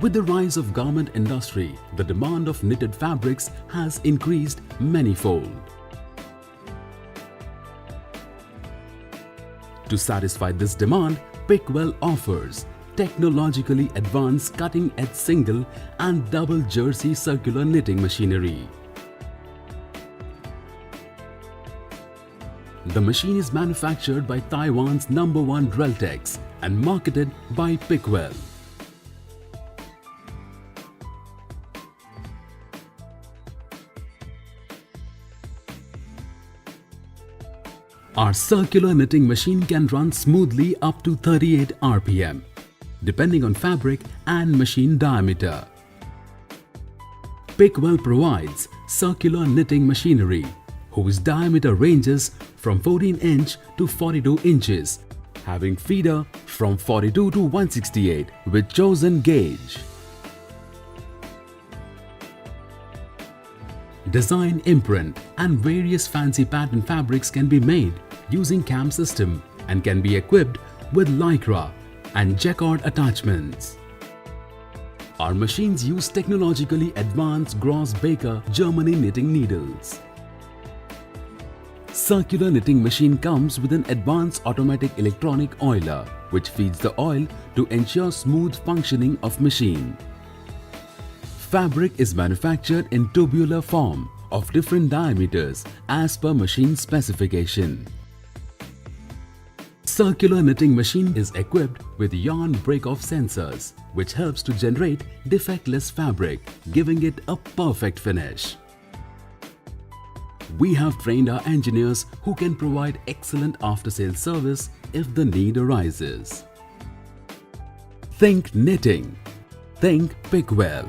With the rise of garment industry, the demand of knitted fabrics has increased manifold. To satisfy this demand, Pickwell offers technologically advanced cutting-edge single and double jersey circular knitting machinery. The machine is manufactured by Taiwan's #1 Reltex and marketed by Pickwell. Our circular knitting machine can run smoothly up to 38 RPM, depending on fabric and machine diameter. Pickwell provides circular knitting machinery, whose diameter ranges from 14" to 42 inches, having feeder from 42 to 168 with chosen gauge. Design, imprint and various fancy pattern fabrics can be made using CAM system and can be equipped with lycra and jacquard attachments. Our machines use technologically advanced Gross-Baker Germany knitting needles. Circular knitting machine comes with an advanced automatic electronic oiler which feeds the oil to ensure smooth functioning of machine. Fabric is manufactured in tubular form of different diameters as per machine specification. Circular knitting machine is equipped with yarn break-off sensors which helps to generate defectless fabric, giving it a perfect finish. We have trained our engineers who can provide excellent after-sales service if the need arises. Think knitting. Think Pickwell.